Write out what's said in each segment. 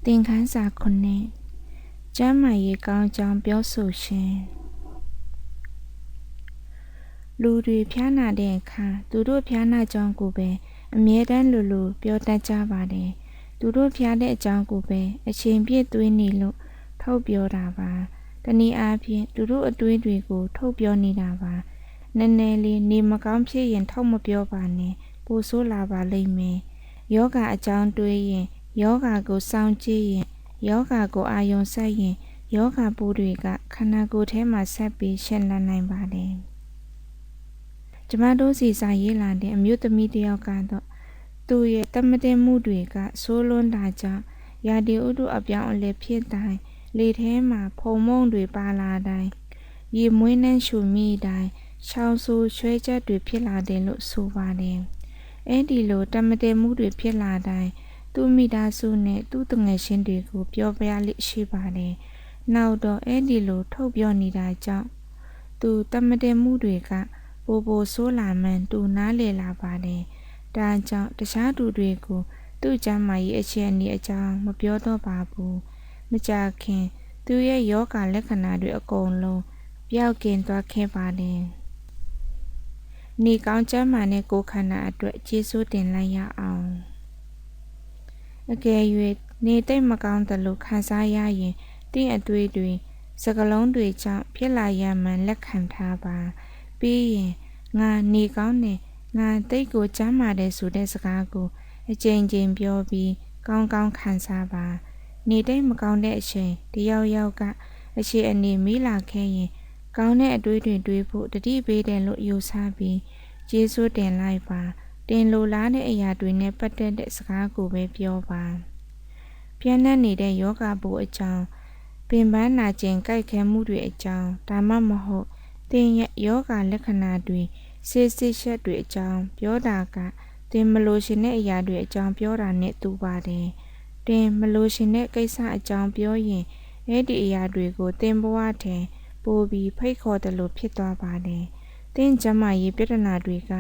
သင်ခန်းစာ9ကျမ်းမာရေးကောင်းကြောင်းပြောဆိုရှင်လူတွေဖျားနာတဲ့အခါသူတို့ဖျားနာကြောင်းကိုပဲအမြဲတမ်းလိုပြောတတ်ကြပါတယ်သူတို့ဖျားတဲ့အကြောင်းကိုပဲအချိန်ပြည့်သွေးနေလို့ထုတ်ပြောတာပါတနည်းအားဖြင့်သူတို့အတွေးတွေကိုထုတ်ပြောနေတာပါနည်းနည်းလေးနေမကောင်းဖြစ်ရင်ထုတ်မပြောပါနဲ့ပိုဆိုးလာပါလိမ့်မယ်ယောဂအကြောင်းတွေးရင်ယောဂကိုစောင့်ကြည့်ရင်ယောဂကိုအာယုံစိုက်ရင်ယောဂပိုးတွေကခန္ဓာကိုယ်ထဲမှာဆက်ပြီးရှင်လန်းနိုင်ပါတယ်ကျမတို့စီစာရေးလာတဲ့အမျိုးသမီးတစ်ယောက်ကတော့သူ့ရဲ့တမတင်မှုတွေကဆိုးလွန်းတာကြောင့်ရာသီဥတုအပြောင်းအလဲဖြစ်တိုင်းလေထဲမှာဖုံမုန့်တွေပါလာတိုင်းရေမွေးနှမ်းရှူမိတိုင်းချောင်းဆိုးရွှဲချက်တွေဖြစ်လာတယ်လို့ဆိုပါတယ်အဲ့ဒီလိုတမတင်မှုတွေဖြစ်လာတိုင်းသူ့မိသားစုနဲ့သူ့တငယ်ချင်းတွေကိုပြောပြလိရှိပါတယ်နောက်တော့အဲ့ဒီလိုထုတ်ပြောနေတာကြောင့်သူတမတင်မှုတွေကပိုဆိုးလာမှန်းသူနားလည်လာပါတယ်ဒါကြောင့်တခြားသူတွေကိုသူ့ကျမ်းမာရေးအခြေအနေအကြောင်းမပြောတော့ပါဘူးမကြခင်သူရဲ့ယောဂလက္ခဏာတွေအကုန်လုံးပျောက်ကင်းသွားခဲ့ပါတယ်နေကောင်းကျမ်းမာတဲ့ကိုယ်ခန္ဓာအတွက်ကျေးဇူးတင်လိုက်ရအောင်အကယ်၍နေသိမ့်မကောင်းသလိုခံစားရရင်တင့်အသွေးတွေစကလုံးတွေကြောင့်ဖြစ်လာရမှန်လက်ခံထားပါပြီးရင်ငါနေကောင်းတယ်ငါသိတ်ကိုကျမ်းမာတယ်ဆိုတဲ့စကားကိုအကြိမ်ကြိမ်ပြောပြီးကောင်းကောင်းခံစားပါနေသိမ့်မကောင်းတဲ့အချိန်တယောက်အခြေအနေမိလာခဲ့ရင်ကောင်းတဲ့အတွေးတွေတွေးဖို့တတိပေးတယ်လို့ယူဆပြီးကျေးဇူးတင်လိုက်ပါတင်လိုလားတဲ့အရာတွေနဲ့ပတ်သက်တဲ့စကားကိုပဲပြောပါပြန့်နှံ့နေတဲ့ယောဂပိုးအကြောင်းပင်ပန်းနာကျင်ကြိုက်ခဲမှုတွေအကြောင်းဒါမှမဟုတ်သင်ရဲ့ယောဂလက္ခဏာတွေဆေးချက်တွေအကြောင်းပြောတာကသင်မလို့ရှင်တဲ့အရာတွေအကြောင်းပြောတာနဲ့တူပါတယ်တင်မလို့ရှင်တဲ့ကိစ္စအကြောင်းပြောရင်အဲ့ဒီအရာတွေကိုသင်ဘဝထဲပို့ပြီးဖိတ်ခေါ်တယ်လို့ဖြစ်သွားပါတယ်သင်ကျမ်းမာရေးပြဿနာတွေက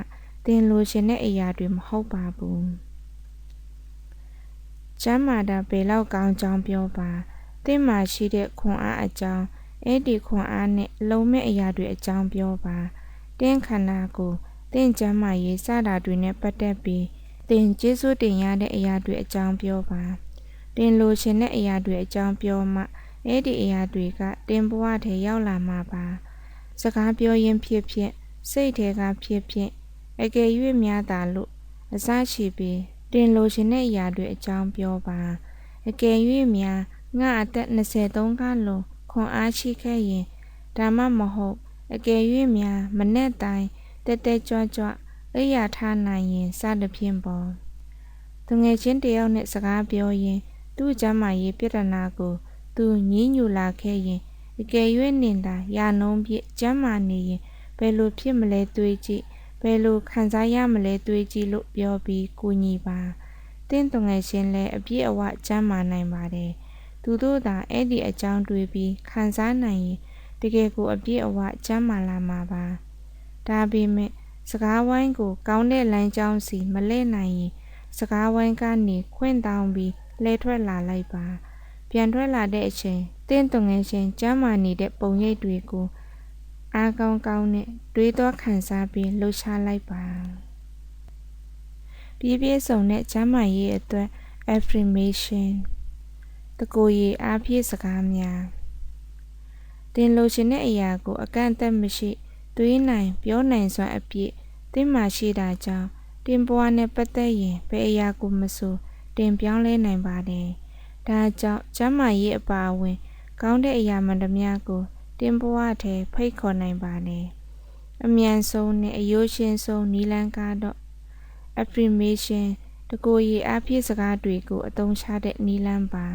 သင်လိုချင်တဲ့အရာတွေမဟုတ်ပါဘူးကျမ်းမာတာဘယ်လောက်ကောင်းကြောင်းပြောပါသင်မှာရှိတဲ့ခွန်အားအကြောင်းအဲ့ဒီခွန်အားနဲ့လုံးမဲ့အရာတွေအကြောင်းပြောပါတင်းခန္ဓာကိုသင်ကျမ်းမာရေးစတာတွေနဲ့ပတ်သက်ပြီးသင်ကျေးဇူးတင်ရတဲ့အရာတွေအကြောင်းပြောပါတင်လိုချင်တဲ့အရာတွေအကြောင်းပြောမှအဲ့ဒီအရာတွေကတင်ဘဝထဲရောက်လာမှာပါစကားပြောရင်းဖြစ်ဖြစ်စိတ်ထဲကဖြစ်ဖြစ်အကယ်၍များတာလို့အစရှိပြီးတင်လိုချင်တဲ့အရာတွေအကြောင်းပြောပါအကယ်၍များငါအသက်23ကလုံးခွန်အားရှိခဲ့ရင်ဒါမှမဟုတ်အကယ်၍များမနဲ့တိုင်းတက်ကြွအိယာထားနိုင်ရင်စသဖြင့်ပေါ်သူငယ်ချင်းတယောက်နဲ့စကားပြောရင်သူ့ကျမ်းမာရေးပြဿနာကိုသူညှိညူလာခဲ့ရင်အကယ်၍နေတာရာနှုံးပြည့်ကျမ်းမာနေရင်ဘယ်လိုဖြစ်မလဲတွေးကြည့်ဘယ်လိုခံစားရမလဲတွေးကြည့်လို့ပြောပြီးကူညီပါတင့်သူငယ်ချင်းလည်းအပြည့်အဝကျမ်းမာနိုင်ပါတယ်သူတို့သာအဲ့ဒီအကြောင်းတွေးပြီးခံစားနိုင်ရင်တကယ်ကိုအပြည့်အဝကျမ်းမာလာမှာပါဒါပေမဲ့စကားဝိုင်းကိုကောင်းတဲ့လမ်းကြောင်းစီမလဲနိုင်ရင်စကားဝိုင်းကနေခွင့်တောင်းပြီးလဲထွက်လာလိုက်ပါပြန်ထွက်လာတဲ့အချိန်တင့်သူငယ်ချင်းကျမ်းမာနေတဲ့ပုံရိပ်တွေကိုအားကောင်းနဲ့တွေးတော့ခံစားပြီးလှုပ်ရှားလိုက်ပါပြည့်စုံတဲ့ကျမ်းမာရေးအတွက် affirmation တကူရေးအားဖြည့်စကားများတင်လိုချင်တဲ့အရာကိုအကန့်အသတ်မရှိတွေးနိုင်ပြောနိုင်စွမ်းအပြည့်သင်မှရှိတာကြောင့်တင်ဘဝနဲ့ပတ်သက်ရင်ဘယ်အရာကိုမဆိုတင်ပြောင်းလဲနိုင်ပါတယ်ဒါကြောင့်ကျမ်းမာရေးအပါအဝင်ကောင်းတဲ့အရာမှန်သမျှကိုတင်ဘဝထဲဖိတ်ခေါ်နိုင်ပါတယ်အမြန်ဆုံးနဲ့အယိုးရှင်းဆုံးနည်းလမ်းကတော့ affirmation တကူရေးအားဖြည့်စကားတွေကိုအသုံးချတဲ့နည်းလမ်းပါ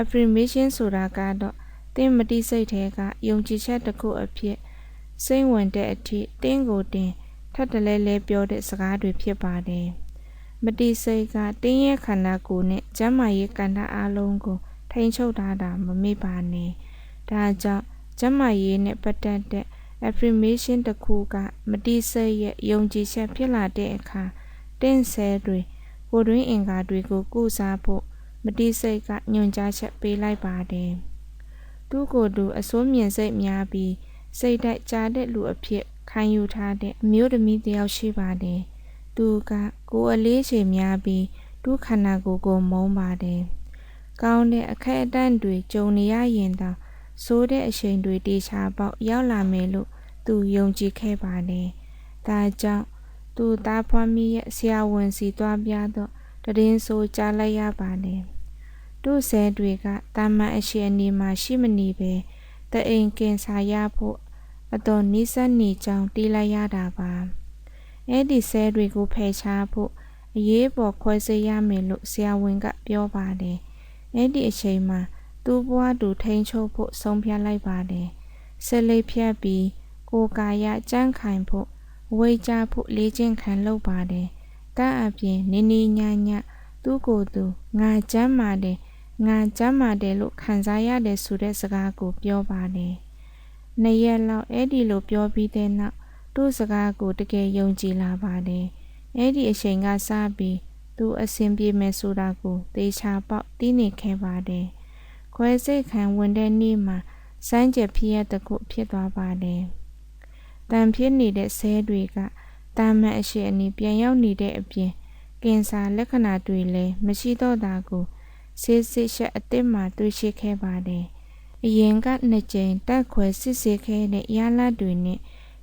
affirmation ဆိုတာကတော့သင်မတိစိတ်ထဲကယုံကြည်ချက်တစ်ခုအဖြစ်စိတ်ဝင်တဲ့အထိတင်းကိုတင်ထပ်တလဲပြောတဲ့စကားတွေဖြစ်ပါတယ်မတိစိတ်ကတင်းရဲ့ခန္ဓာကိုယ်နဲ့ကျမ်းမာရေးကဏ္ဍအားလုံးကိုထိန်းချုပ်ထားတာမမေ့ပါနဲ့ဒါကြောင့်ကျမ်းမာရေးနဲ့ပတ်သက်တဲ့ affirmation တစ်ခုကမတိစိတ်ရဲ့ယုံကြည်ချက်ဖြစ်လာတဲ့အခါတင်းဆဲတွေကိုယ်တွင်းအင်္ဂါတွေကိုကုစားဖို့ မတိစိတ်ကညွန်ကြားချက်ပေးလိုက်ပါတယ်သူ့ကိုယ်သူအစိုးမြင်စိတ်များပြီးစိတ်တိုက်ကြားတဲ့လူအဖြစ်ခံယူထားတဲ့အမျိုးသမီးတစ်ယောက်ရှိပါတယ်သူကကိုယ်အလေးချိန်များပြီးသူ့ခန္ဓာကိုယ်ကိုမုန်းပါတယ်ကောင်းတဲ့အခက်အတန့်တွေကြုံနေရရင်တောင်ဆိုးတဲ့အချိန်တွေတေချာပေါက်ရောက်လာမယ်လို့သူယုံကြည်ခဲ့ပါတယ်ဒါကြောင့်သူသားဖွားမိရဲ့ဆရာဝန်စီသွားပြတော့တည်င်းဆိုကြားလိုက်ရပါတယ်သူ့ဆဲတွေကတာမန်အရှိအနေမှာရှိမနေပဲတအိမ်ကင်ဆာရဖို့အတော်နီးစပ်နေကြောင်းတီးလိုက်ရတာပါအဲ့ဒီဆဲတွေကိုဖယ်ရှားဖို့အရေးပေါ်ခွဲစိတ်ရမယ်လို့ဆရာဝန်ကပြောပါတယ်အဲ့ဒီအချိန်မှာသူ့ဘဝသူထိန်းချုပ်ဖို့ဆုံးဖြတ်လိုက်ပါတယ်ဆက်လက်ဖြတ်ပြီးကိုယ်ကာယကြံ့ခိုင်ဖို့ဝိတ်ကြဖို့လေ့ကျင့်ခံလုပ်ပါတယ်ဒါအပြင်နေနေညံ့ညံ့သူ့ကိုယ်သူငါကျမ်းမာတယ်လို့ခံစားရတယ်ဆိုတဲ့စကားကိုပြောပါတယ်နှစ်ရက်လောက်အဲ့ဒီလိုပြောပြီးတဲ့နောက်သူ့စကားကိုတကယ်ယုံကြည်လာပါတယ်အဲ့ဒီအချိန်ကစပြီးသူအဆင်ပြေမယ်ဆိုတာကိုသေချာပေါက်သိနေခဲ့ပါတယ်ခွဲစိတ်ခံဝင်တဲ့နေ့မှာစမ်းကြဖြစ်ရတဲ့ခုဖြစ်သွားပါတယ်တန်ဖြစ်နေတဲ့ဆဲတွေကတာမန်အရှိအနီးပြန်ရောက်နေတဲ့အပြင်ကင်ဆာလက္ခဏာတွေလည်းမရှိတော့တာကိုဆေးစစ်ချက်အသစ်မှတွေ့ရှိခဲ့ပါတယ်အရင်ကနှစ်ကြိမ်တက်ခွဲစစ်ဆေးခဲ့တဲ့ရလဒ်တွေနဲ့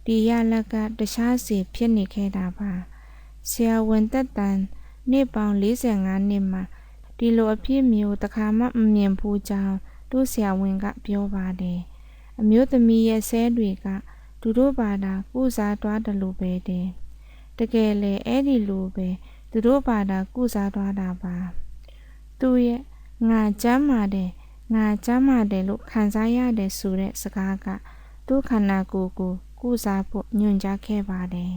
ဒီရလဒ်ကတခြားစီဖြစ်နေခဲ့တာပါဆရာဝန်သက်တမ်းနှစ်ပေါင်း45နှစ်မှာဒီလိုအဖြစ်မျိုးတစ်ခါမှမမြင်ဘူးကြောင်းသူ့ဆရာဝန်ကပြောပါတယ်အမျိုးသမီးရဲ့ဆဲတွေကသူတို့ဘာသာကုစားသွားတယ်လို့ပဲတဲ့တကယ်လေအဲ့ဒီလိုပဲသူတို့ဘာသာကုစားသွားတာပါသူရဲ့ငါကျမ်းမာတယ်လို့ခံစားရတယ်ဆိုတဲ့စကားကသူ့ခန္ဓာကိုယ်ကိုကုစားဖို့ညွှန်ကြားခဲ့ပါတယ်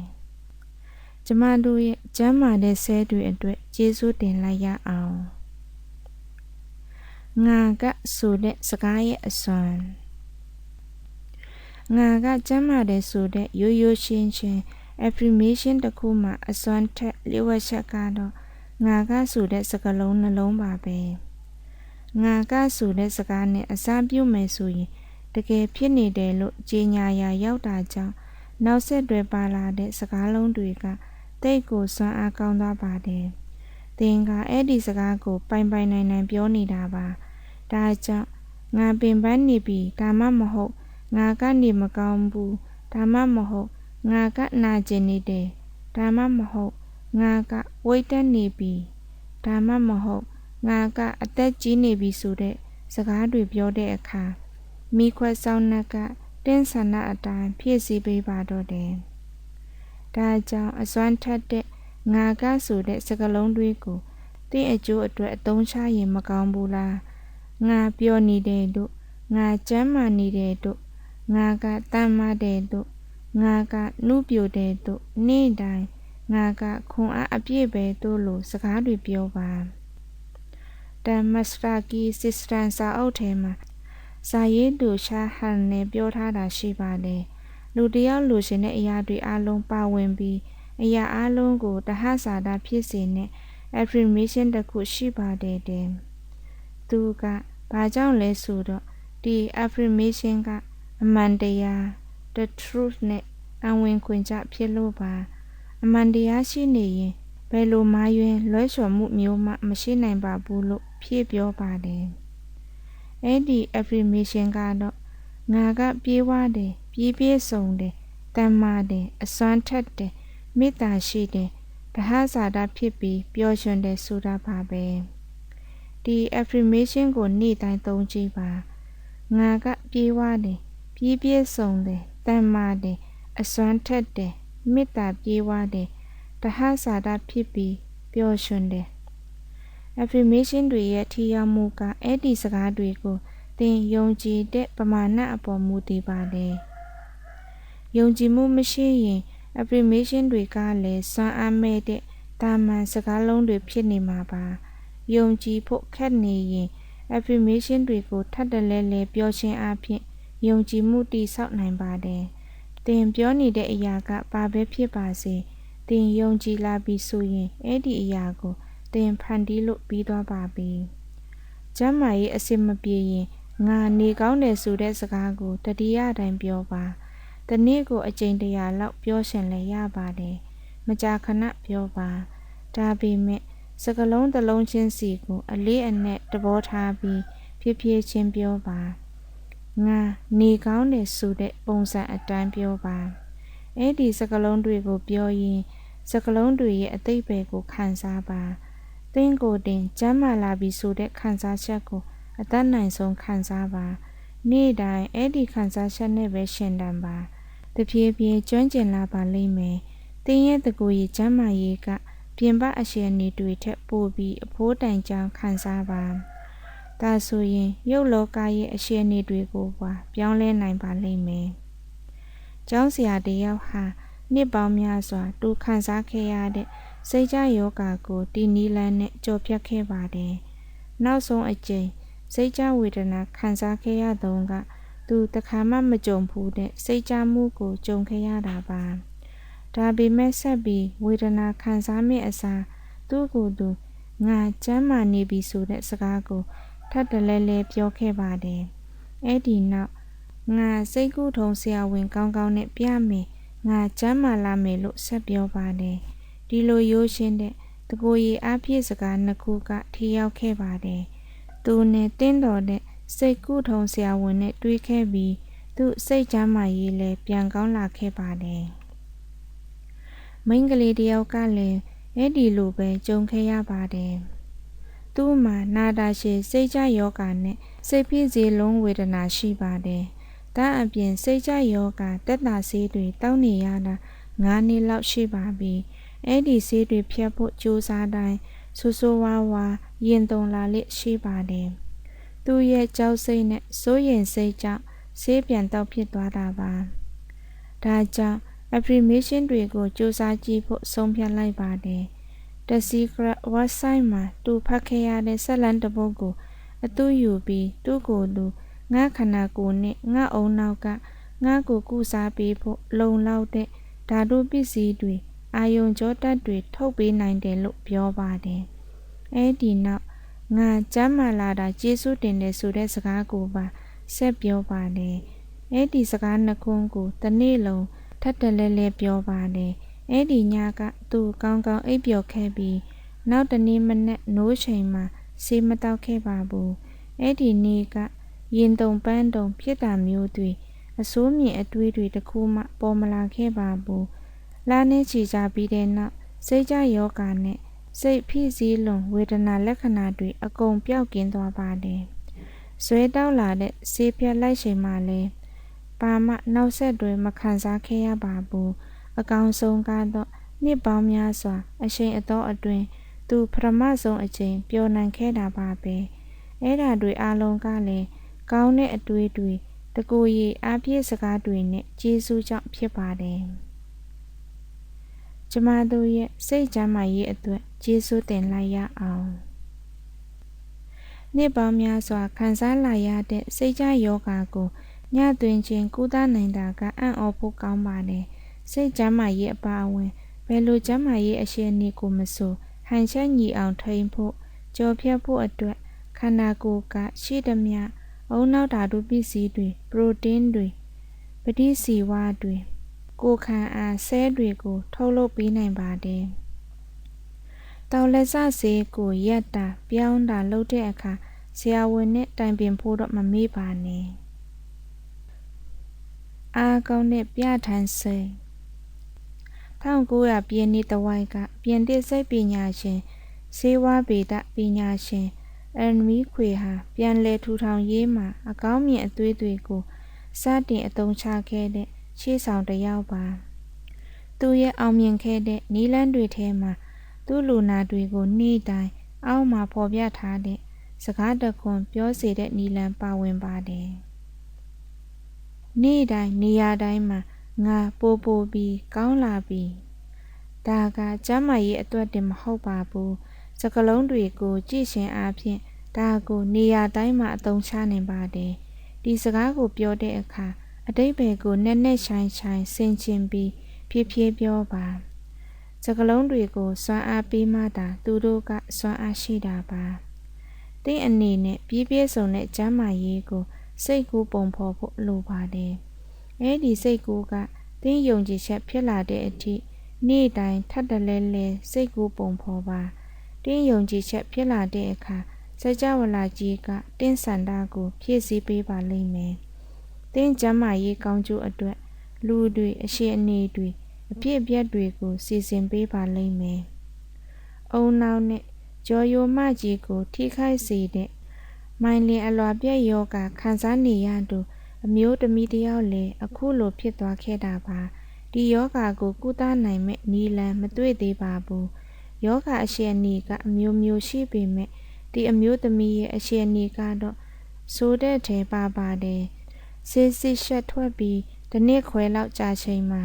ကျမတို့ရဲ့ကျမ်းမာတဲ့ဆဲတွေအတွက်ကျေးဇူးတင်လိုက်ရအောင်ငါကဆိုတဲ့စကားရဲ့အစွမ်းငါကကျမ်းမာတယ်ဆိုတဲ့ရိုးရိုးရှင်းရှင်း affirmation တစ်ခုမှအစွမ်းထက်လျှို့ဝှက်ချက်ကတော့ငါကဆိုတဲ့စကားလုံးနှလုံးပါပဲငါကဆိုတဲ့စကားနဲ့အစားပြုမယ်ဆိုရင်တကယ်ဖြစ်နေတယ်လို့ကြေညာရာရောက်တာကြောင့်နောက်ဆက်တွဲပါလာတဲ့စကားလုံးတွေကတိတ်ကိုစွမ်းအားကောင်းသွားပါတယ်သင်ကအဲ့ဒီစကားကိုပိုင်နိုင်ပြောနေတာပါဒါကြောင့်ငါပင်ပန်းနေပြီဒါမှမဟုတ်ငါကနေမကောင်းဘူးဒါမှမဟုတ်ငါကနာကျင်နေတယ်ဒါမှမဟုတ်ငါကဝိတ်တက်နေပြီဒါမှမဟုတ်ငါကအသက်ကြီးနေပြီဆိုတဲ့စကားတွေပြောတဲ့အခါမိခွက်ဆောင်နှက်ကတင်းဆန္ဒအတိုင်းဖြည့်ဆည်းပေးပါတော့တယ်ဒါကြောင့်အစွမ်းထက်တဲ့ငါကဆိုတဲ့စကားလုံးတွေကိုသင်အကျိုးအတွက်အသုံးချရင်မကောင်းဘူးလားငါပြောနေတယ်တို့ငါကျမ်းမာနေတယ်တို့ငါကတမ်းမာတယ်တို့ငါကနှုပြိုတယ်တို့နေ့တိုင်းငါကခွန်အားအပြည့်ပဲတို့လို့စကားတွေပြောပါတမ်မစတာကီစစ်စတန်စာအုပ်ထဲမှာစာရေးသူရှာဟန်နဲ့ပြောထားတာရှိပါတယ်လူတယောက်လိုချင်တဲ့အရာတွေအလုံးပါဝင်ပြီးအရာအလုံးကိုတဟဆာတာဖြစ်စေတဲ့ affirmation တစ်ခုရှိပါတယ်တဲ့သူကဘာကြောင့်လဲဆိုတော့ဒီ affirmation ကအမှန်တရား the truth နဲ့အဝင်ခွင့်ကြဖြစ်လို့ပါအမှန်တရားရှိနေရင်ဘယ်လိုမှားယွင်းလွဲချော်မှုမျိုးမှမရှိနိုင်ပါဘူးလို့ဖြည့်ပြောပါတယ်အဲ့ဒီ affirmation ကတော့ငါကပြေးဝတယ်ပြည့်စုံတယ်တမ်းမာတယ်အစွမ်းထက်တယ်မေတ္တာရှိတယ်တဟဇာတာဖြစ်ပြီးပျော်ရွှင်တယ်ဆိုတာပါပဲဒီ affirmation ကိုနေ့တိုင်းသုံးကြည့်ပါငါကပြေးဝတယ်ပြည့်စုံတယ်တမ်းမာတယ်အစွမ်းထက်တယ်မေတ္တာပြေးဝတယ်တဟဇာတာဖြစ်ပြီးပျော်ရွှင်တယ် affirmation တွေရဲ့ထိရောက်မှုကအဲ့ဒီစကားတွေကိုသင်ယုံကြည်တဲ့ပမာဏအပေါ်မူတည်ပါတယ်ယုံကြည်မှုမရှိရင် affirmation တွေကလည်းစွမ်းအားမဲ့တဲ့တာမန်စကားလုံးတွေဖြစ်နေမှာပါယုံကြည်ဖို့ခက်နေရင် affirmation တွေကိုထပ်တလဲလဲပြောခြင်းအပြင်ယုံကြည်မှုတည်ဆောက်နိုင်ပါတယ်သင်ပြောနေတဲ့အရာကဘာပဲဖြစ်ပါစေသင်ယုံကြည်လာပြီဆိုရင်အဲ့ဒီအရာကိုသင်ဖန်တီးလို့ပြီးသွားပါပြီ ကျမ်းမာရေးအစစ်မပြေရင်ငါနေကောင်းတယ်ဆိုတဲ့စကားကိုတတိယတိုင်းပြောပါတနေ့ကိုအကြိမ်100လောက်ပြောရှင်လည်းရပါတယ်မကြာခဏပြောပါဒါပေမဲ့စကလုံးတစ်လုံးချင်းစီကိုအလေးအနက်သဘောထားပြီးဖြည်းဖြည်းချင်းပြောပါငါနေကောင်းတယ်ဆိုတဲ့ပုံစံအတိုင်းပြောပါအဲ့ဒီစကလုံးတွေကိုပြောရင်စကလုံးတွေရဲ့အသိပ္ပယ်ကိုခံစားပါသင်ကိုယ်တင်ကျမ်းမာလာပြီဆိုတဲ့ခံစားချက်ကိုအတတ်နိုင်ဆုံးခံစားပါနေ့တိုင်းအဲ့ဒီခံစားချက်နဲ့ပဲရှင်တန်ပါတဖြည်းဖြည်းကျွမ်းကျင်လာပါလိမ့်မယ်သင်ရဲ့တကူရဲ့ကျမ်းမာရေးကပြင်ပအရှင်နေတွေထက်ပိုပြီးအဖိုးတိုင်ကြောင်းခံစားပါဒါဆိုရင်ရုပ်လောကရဲ့အရှင်နေတွေကိုပါပြောင်းလဲနိုင်ပါလိမ့်မယ်ကျောင်းဆရာတယောက်ဟာနှစ်ပေါင်းများစွာသူခံစားခဲ့ရတဲ့စိတ်ကြယောဂါကိုဒီနီလန်းနဲ့ကြော်ဖြတ်ခဲ့ပါတယ်နောက်ဆုံးအကြိမ်စိတ်ကြဝေဒနာခံစားခဲ့ရတုန်းကသူတခါမှမကြုံဘူးတဲ့စိတ်ကြမှုကိုကြုံခဲ့ရတာပါဒါပေမဲ့ဆက်ပြီးဝေဒနာခံစားမိအစားသူ့ကိုယ်သူငါကျမ်းမာနေပြီဆိုတဲ့စကားကိုထပ်တလဲလဲပြောခဲ့ပါတယ်အဲ့ဒီနောက်ငါစိတ်ကူးထုံဆရာဝန်ကောင်းကောင်းနဲ့ပြမယ်ငါကျမ်းမာလာမယ်လို့ဆက်ပြောပါတယ်ဒီလိုရိုးရှင်းတဲ့တကူရီအားဖြည့်စကားနှစ်ခုကထိရောက်ခဲ့ပါတယ်သူနဲ့တင်းတော်တဲ့စိတ်ကူးထုံဆရာဝန်နဲ့တွေးခဲ့ပြီးသူ့စိတ်ကျမ်းမာရေးလည်းပြန်ကောင်းလာခဲ့ပါတယ်မိန်းကလေးတယောက်ကလည်းအဲ့ဒီလိုပဲကြုံခဲ့ရပါတယ်သူ့မှာနာတာရှည်စိတ်ကြယောဂါနဲ့စိတ်ဖိစီးလုံးဝေဒနာရှိပါတယ်ဒါအပြင်စိတ်ကြယောဂါတက်တာဆေးတွေတောက်နေရတာ9 နှစ်လောက်ရှိပါပြီအဲ့ဒီဆေးတွေဖြတ်ဖို့ကြိုးစားတိုင်းဆိုးဆိုးဝါးဝါရင်တုန်လာလိရှိပါတယ်သူ့ရဲ့ကြောက်စိတ်နဲ့စိုးရိမ်စိတ်ကြောင့်ဆေးပြန်တောက်ဖြစ်သွားတာပါဒါကြောင့် affirmation တွေကိုစူးစမ်းကြည့်ဖို့ဆုံးဖြတ်လိုက်ပါတယ် The Secret website မှာသူဖတ်ခဲ့ရတဲ့ဆက်လန်းတစ်ပုဒ်ကိုအတူယူပြီးသူ့ကိုယ်သူငါခန္ဓာကိုယ်နဲ့ငါအုံနောက်ကငါကိုကုစားပေးဖို့လုံလောက်တဲ့ဓာတုပစ္စည်းတွေအာယုံကြောတတ်တွေထုတ်ပေးနိုင်တယ်လို့ပြောပါတယ်အဲ့ဒီနောက်ငါကျမ်းမာလာတာကျေးဇူးတင်တယ်ဆိုတဲ့စကားကိုပါဆက်ပြောပါတယ်အဲ့ဒီစကားနှစ်ခုကိုတစ်နေ့လုံးထပ်တလဲလဲပြောပါတယ်အဲ့ဒီညကသူကောင်းကောင်းအိပ်ပျော်ခဲ့ပြီးနောက်တနေ့မနက်နိုးချိန်မှာဆေးမတောက်ခဲ့ပါဘူးအဲ့ဒီနေ့ကရင်တုံပန်းတုံဖြစ်တာမျိုးတွေအဆိုးမြင်အတွေးတွေတခုမှပေါ်မလာခဲ့ပါဘူးလာနေချီကြပြီးတဲ့နောက်စိတ်ကြယောဂါနဲ့စိတ်ဖိစီးလွန်ဝေဒနာလက္ခဏာတွေအကုန်ပျောက်ကင်းသွားပါတယ်ဇွဲတောက်လာတဲ့ဆေးဖြတ်လိုက်ချိန်မှလည်းဘာမှနောက်ဆက်တွဲမခံစားခဲ့ရပါဘူးအကောင်ဆုံးကတော့နှစ်ပေါင်းများစွာအချိန်အတော်အတွင်းသူပထမဆုံးအချိန်ပျော်နိုင်ခဲ့တာပါပဲအဲ့ဒါတွေအလုံးကလည်းကောင်းတဲ့အတွေ့တွေတကူရီအားပြည့်စကားတွေနဲ့ကျေးဇူးကြောင့်ဖြစ်ပါတယ်ကျမတို့ရဲ့စိတ်ကျမ်းမာရေးအတွက်ကျေးဇူးတင်လိုက်ရအောင်နှစ်ပေါင်းများစွာခံစားလာရတဲ့စိတ်ကြယောဂါကိုညသွင်းခြင်းကုသနိုင်တာကအံ့ဩဖို့ကောင်းပါတယ်စိတ်ကျမ်းမာရေးအပါအဝင်ဘယ်လိုကျမ်းမာရေးအရှိန်ကိုမဆိုဟန်ချက်ညီအောင်ထိန်းဖို့ကြော်ဖြတ်ဖို့အတွက်ခန္ဓာကိုယ်ကရှိသမျှအုံနောက်ဓာတုပစ္စည်းတွေပရိုတင်းတွေပဋိစီဝါတွေကိုယ်ခံအားဆဲတွေကိုထုတ်လုပ်ပေးနိုင်ပါတယ်တောင်လက်စဆေးကိုရက်တာပြောင်းတာလုပ်တဲ့အခါဆရာဝန်နဲ့တိုင်ပင်ဖို့တော့မမေ့ပါနဲ့အားကောင်းတဲ့ပြဋ္ဌာန်းစိတ်1900ပြည့်နှစ်တဝိုက်ကပြင်သစ်စိတ်ပညာရှင်ဆေးဝါးဗေဒပညာရှင်အန်မီခွေဟာပြန်လည်ထူထောင်ရေးမှာအကောင်းမြင်အသွေးတွေကိုစတင်အသုံးချခဲ့တဲ့ရှေ့ဆောင်တစ်ယောက်ပါသူရဲ့အောင်မြင်ခဲ့တဲ့နီလန်းတွေထဲမှာသူ့လူနာတွေကိုနေ့တိုင်းအောက်မှာဖော်ပြထားတဲ့စကားတခွန်းပြောစေတဲ့နီလန်းပါဝင်ပါတယ်နေ့တိုင်းနေရာတိုင်းမှာငါပိုပြီးကောင်းလာပြီဒါကကျမ်းမာရေးအတွက်တင်မဟုတ်ပါဘူးစကလုံးတွေကိုကြည့်ရှင်အားဖြင့်ဒါကိုနေရာတိုင်းမှာအသုံးချနိုင်ပါတယ်ဒီစကားကိုပြောတဲ့အခါအတိတ်ဘယ်ကိုနက်နက်ရှိုင်းရှိုင်းဆင်ခြင်ပြီးဖြည်းဖြည်းပြောပါစကလုံးတွေကိုစွမ်းအားပေးမှသာသူတို့ကစွမ်းအားရှိတာပါ တင်းအနေနဲ့ပြည့်စုံတဲ့ကျမ်းမာရေးကိုစိတ်ကူးပုံဖော်ဖို့လိုပါတယ်။အဲဒီစိတ်ကူးကတင်းယုံကြည်ချက်ဖြစ်လာတဲ့အထိနေ့တိုင်းထပ်တလဲလဲစိတ်ကူးပုံဖော်ပါ။တင်းယုံကြည်ချက်ဖြစ်လာတဲ့အခါစကြဝဠာကြီးကတင်းစန္ဒကိုဖြည့်ဆည်းပေးပါလိမ့်မယ်။တင်းကျမ်းမာရေးကောင်းကျိုးအတွက်လူတွေအရှိအနေတွေအပြည့်အပြတ်တွေကိုစီစဉ်ပေးပါလိမ့်မယ်။အုံနောက်နဲ့ကြောရိုးမကြီးကိုထိခိုက်စေတဲ့မိုင်လင်အလွာပြည့်ယောဂခံစားနေရသူအမျိုးသမီးတယောက်လည်းအခုလိုဖြစ်သွားခဲ့တာပါ။ဒီယောဂကိုကုသနိုင်မဲ့နည်းလမ်းမတွေ့သေးပါဘူး။ယောဂအရှိအနီကအမျိုးမျိုးရှိပေမဲ့ဒီအမျိုးသမီးရဲ့အရှိအနီကတော့ဆိုတဲ့ထဲပါပါတယ်။ဆေးစစ်ရှက်ထွက်ပြီးတစ်နှစ်ခွဲလောက်ကြာချိန်မှာ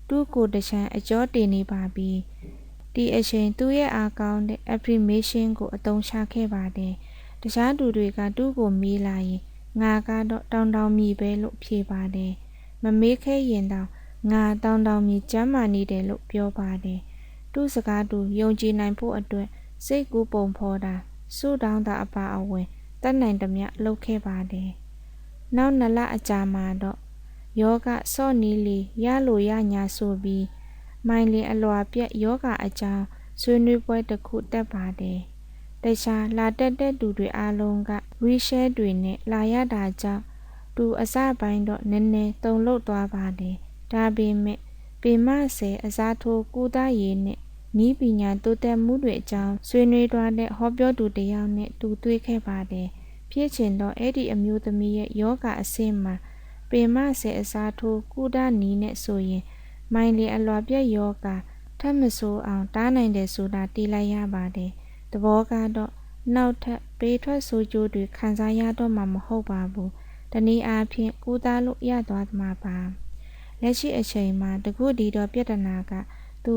သူ့ကိုယ်တချမ်းအကျော်တင်နေပါပြီ။ဒီအချိန်သူ့ရဲ့အားကောင်းတဲ့ affirmation ကိုအသုံးချခဲ့ပါတယ်။တခြားသူတွေကသူ့ကိုမေးလာရင်ငါကတော့တောင်မြည်ပဲလို့ဖြေပါတယ်။မမေးခဲ့ရင်တော့ငါတောင်မြည်ကျမ်းမာနေတယ်လို့ပြောပါတယ်။သူ့စကားသူယုံကြည်နိုင်ဖို့အတွက်စိတ်ကူးပုံဖော်တာဆုတောင်းတာအပါအဝင်တတ်နိုင်သမျှလုပ်ခဲ့ပါတယ်။နောက်2 လအကြာမှာတော့ယောဂဆော့နီးလီရလို့ရညာဆိုပြီးမိုင်လင်အလွာပြက်ယောဂအကြောင်းဆွေးနွေးပွဲတစ်ခုတက်ပါတယ်။တခြားလာတက်တဲ့သူတွေအားလုံးကဝီရှဲတွေနဲ့လာရတာကြောင့်သူအစပိုင်းတော့နည်းနည်းတုံလို့သွားပါတယ်။ဒါပေမဲ့ပေမဆယ်အစားထိုးကုသရေးနဲ့နီးပညာတိုးတက်မှုတွေအကြောင်းဆွေးနွေးသွားတဲ့ဟောပြောသူတယောက်နဲ့သူတွေ့ခဲ့ပါတယ်။ဖြစ်ချင်တော့အဲ့ဒီအမျိုးသမီးရဲ့ယောဂအဆင့်မှာပေမဆယ်အစားထိုးကုသနည်းနဲ့ဆိုရင်မိုင်လင်အလွာပြည့်ယောဂထပ်မဆိုးအောင်တားနိုင်တယ်ဆိုတာသိလိုက်ရပါတယ်။သဘောကတော့နောက်ထပ်ဘေးထွက်ဆိုးကျိုးတွေခံစားရတော့မှာမဟုတ်ပါဘူး။တနည်းအားဖြင့်ကုသလို့ရသွားမှာပါ။လက်ရှိအချိန်မှာတခုဒီတော့ပြဿနာကသူ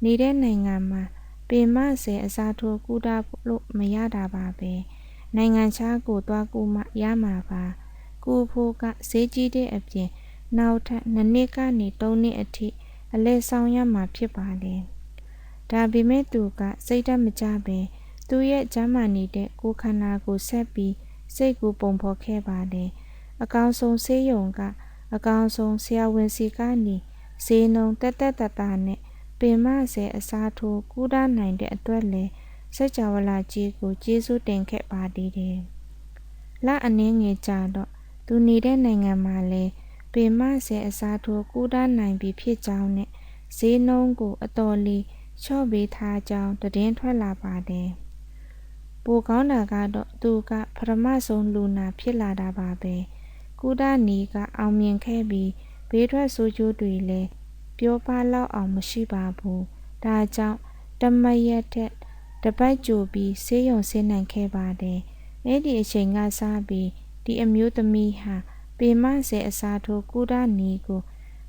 နေတဲ့နိုင်ငံမှာပေမဆယ်အစားထိုးကုသလို့မရတာပါပဲ။နိုင်ငံခြားကိုသွားကူမှရမှာပါ။ကူဖို့ကဈေးကြီးတဲ့အပြင်နောက်ထပ်2 နှစ်ကနေ3 နှစ်အထိအလဲဆောင်ရမှာဖြစ်ပါတယ်။ဒါပေမဲ့သူကစိတ်ဓာတ်မကျပဲသူ့ရဲ့ကျမ်းမာနေတဲ့ကိုယ်ခန္ဓာကိုဆက်ပြီးစိတ်ကူပုံဖော်ခဲ့ပါတယ်။အကောင်ဆုံးဆေးရုံကအကောင်ဆုံးဆရာဝန်စီကနေဈေးနှုန်းတက်တာနဲ့ပင်မဆယ်အစားထိုးကုသနိုင်တဲ့အတွက်လည်းစကြဝဠာကြီးကိုကျေးဇူးတင်ခဲ့ပါသေးတယ်။လအနည်းငယ်ကြာတော့သူနေတဲ့နိုင်ငံမှာလည်းပေမဆယ်အစားထိုးကုသနိုင်ပြီဖြစ်ကြောင်းနဲ့ဈေးနှုန်းကိုအတော်လေးချော့ပေးထားကြောင်းသတင်းထွက်လာပါတယ်။ပိုကောင်းတာကတော့သူကပထမဆုံးလူနာဖြစ်လာတာပါပဲ။ကုသနည်းကအောင်မြင်ခဲ့ပြီးဘေးထွက်ဆိုးကျိုးတွေလည်းပြောပလောက်အောင်မရှိပါဘူး။ဒါကြောင့်တမရက်တဲ့တပတ်ကြိုပြီးဆေးရုံဆင်းနိုင်ခဲ့ပါတယ်။အဲ့ဒီအချိန်ကစပြီးဒီအမျိုးသမီးဟာပေမဆယ်အစားထိုးကုသနည်းကို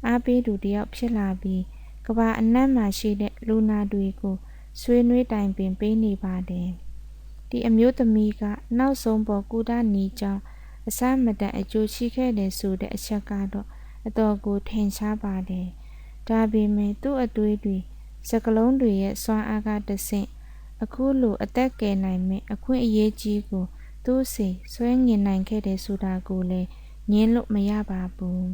အားပေးသူတယောက်ဖြစ်လာပြီးကမ္ဘာအနှံ့မှာရှိတဲ့လူနာတွေကိုဆွေးနွေးတိုင်ပင်ပေးနေပါတယ်။ဒီအမျိုးသမီးကနောက်ဆုံးပေါ်ကုသနည်းကြောင့်အစမတန်အကျိုးရှိခဲ့တယ်ဆိုတဲ့အချက်ကတော့အတော်ကိုထင်ရှားပါတယ်။ဒါပေမဲ့သူ့အသွေးတွေစကလုံးတွေရဲ့စွမ်းအားကတဆင့်အခုလိုအသက်ကယ်နိုင်မဲ့အခွင့်အရေးကြီးကိုသူ့စိတ်ဆွဲငင်နိုင်ခဲ့တယ်ဆိုတာကိုလည်းငင်းလို့မရပါဘူး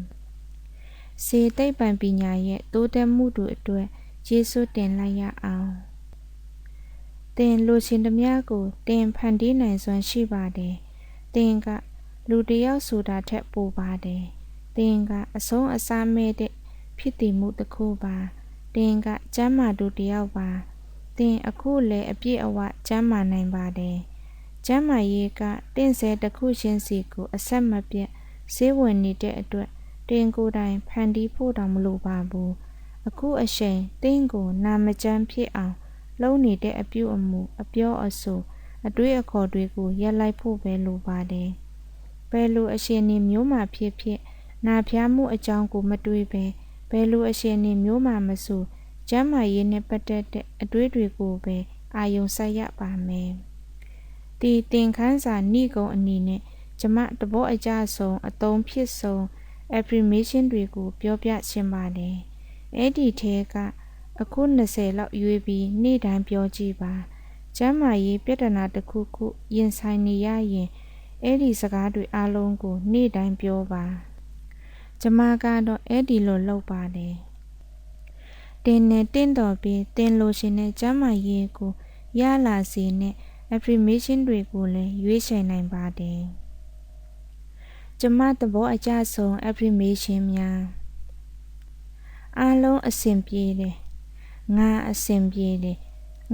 ။စေသိပ္ပံပညာရဲ့တိုးတက်မှုတွေအတွက်ကျေးဇူးတင်လိုက်ရအောင်။သင်လိုချင်သမျှကိုတင်ဖန်တီးနိုင်စွမ်းရှိပါတယ်။သင်ကလူတယောက်ဆိုတာထက်ပိုပါတယ်။သင်ကအဆုံးအစားမဲ့တဲ့ဖြစ်တည်မှုတစ်ခုပါ။သင်ကကျမ်းမာသူတယောက်ပါ။သင်အခုလည်းအပြည့်အဝကျမ်းမာနိုင်ပါတယ်။ကျမ်းမာရေးကတင့်ဆဲတစ်ခုချင်းစီကိုအဆက်မပြတ်ဆေးဝင်နေတဲ့အတွက်တင်ကိုယ်တိုင်ဖန်တီးဖို့တောင်မလိုပါဘူး။အခုအချိန်တင်းကိုနာမကျန်းဖြစ်အောင်လုပ်နေတဲ့အပြုအမူအပြောအဆိုအတွေးအခေါ်တွေကိုရပ်လိုက်ဖို့ပဲလိုပါတယ်။ဘယ်လိုအရှင်နေမျိုးမှဖြစ်ဖြစ်နာဖျားမှုအကြောင်းကိုမတွေးပဲဘယ်လိုအရှင်နေမျိုးမှမဆိုကျမ်းမာရေးနဲ့ပတ်သက်တဲ့အတွေးတွေကိုပဲအာယုံစိုက်ရပါမယ်။ဒီသင်ခန်းစာဏိဂုံအနေနဲ့ကျမတဘောအကြဆုံးအသုံးဖြစ်ဆုံး affirmation တွေကိုပြောပြချင်ပါတယ်။အဲ့ဒီထဲကအခု20လောက်ရွေးပြီးနေ့တိုင်းပြောကြည့်ပါ ကျမ်းမာရေးပြဿနာတစ်ခုခုရင်ဆိုင်နေရရင်အဲ့ဒီစကားတွေအလုံးကိုနေ့တိုင်းပြောပါကျမကတော့အဲ့ဒီလိုလုပ်ပါတယ်တင်းနဲ့တင်းတော်ပြီးတင်းလို့ရှင်တဲ့ကျမ်းမာရေးကိုရလာစေနဲ့ affirmation တွေကိုလည်းရွေးချယ်နိုင်ပါတယ်ကျမသဘောအကျဆုံး affirmation များအားလုံးအဆင်ပြေတယ်ငါအဆင်ပြေတယ်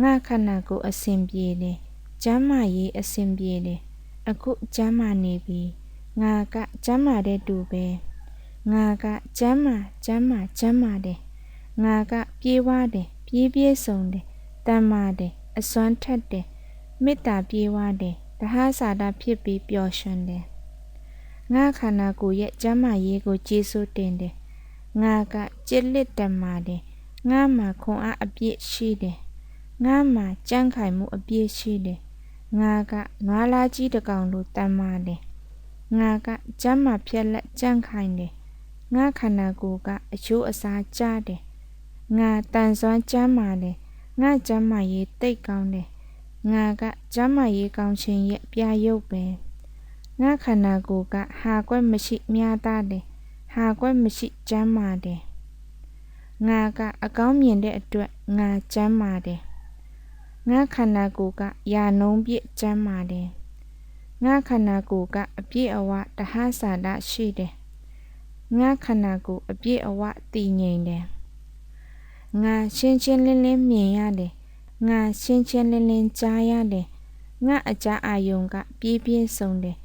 ငါခန္ဓာကိုယ်အဆင်ပြေတယ်ကျမ်းမာရေးအဆင်ပြေတယ်အခုကျမ်းမာနေပြီငါကကျမ်းမာတဲ့တူပဲငါကကျမ်းမာတယ်ငါကပြေးဝတယ်ပြေးစုံတယ်တမ်းမာတယ်အစွမ်းထက်တယ်မေတ္တာပြေးဝတယ်တဟစာတာဖြစ်ပြီးပျော်ရွှင်တယ်ငါခန္ဓာကိုယ်ရဲ့ကျမ်းမာရေးကိုကျေးဇူးတင်တယ်ငါကကြစ်လက်တမ်းမာတယ်ငါမှာခွန်အားအပြည့်ရှိတယ်ငါမှာကြံ့ခိုင်မှုအပြည့်ရှိတယ်ငါကနွားလားကြီးတစ်ကောင်လိုတမ်းမာတယ်ငါကကျမ်းမာဖြက်လက်ကြံ့ခိုင်တယ်ငါခန္ဓာကိုယ်ကအကျိုးအစားကျတယ်ငါတန်ဆွမ်းကျမ်းမာတယ်ငါကျမ်းမာရေးတိတ်ကောင်းတယ်ငါကကျမ်းမာရေးကောင်းခြင်းရဲ့ပြရုပ်ပဲငါခန္ဓာကိုယ်ကဟာကွက်မရှိမြားသားတယ်ဟာကွက်မရှိကျမ်းမာတယ်ငါကအကောင်းမြင်တဲ့အတွက်ငါကျမ်းမာတယ်ငါခန္ဓာကိုယ်ကယာနှုံးပြည့်ကျမ်းမာတယ်ငါခန္ဓာကိုယ်ကအပြည့်အဝတဟစာတာရှိတယ်ငါခန္ဓာကိုယ်အပြည့်အဝတည်ငြိမ်တယ်ငါရှင်းရှင်းလင်းလင်းမြင်ရတယ်ငါရှင်းရှင်းလင်းလင်းကြားရတယ်ငါအကြအာယုံကပြည့်စုံတယ်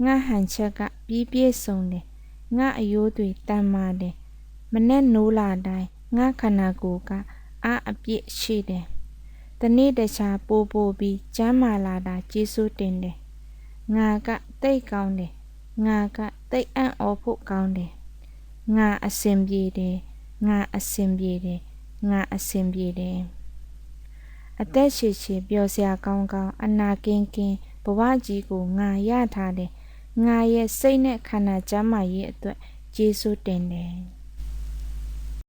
ငါဟန်ချက်ကပြည့်စုံတယ်ငါအယိုးတွေတမ်းမာတယ်မနဲ့နိုးလာတိုင်းငါခန္ဓာကိုယ်ကအားအပြည့်ရှိတယ်တနေ့တခြားပိုပြီးကျမ်းမာလာတာကျေးဇူးတင်တယ်ငါကတိတ်ကောင်းတယ်ငါကတိတ်အံ့ဩဖို့ကောင်းတယ်ငါအဆင်ပြေတယ်ငါအဆင်ပြေတယ်ငါအဆင်ပြေတယ်အသက်ရှည်ရှည်ပျော်စရာကောင်းအနာကင်းဘဝကြီးကိုငါရထားတယ်ငါရဲ့စိတ်နဲ့ခန္ဓာကျမ်းမာရေးအတွက်ကျေးဇူးတင်တယ်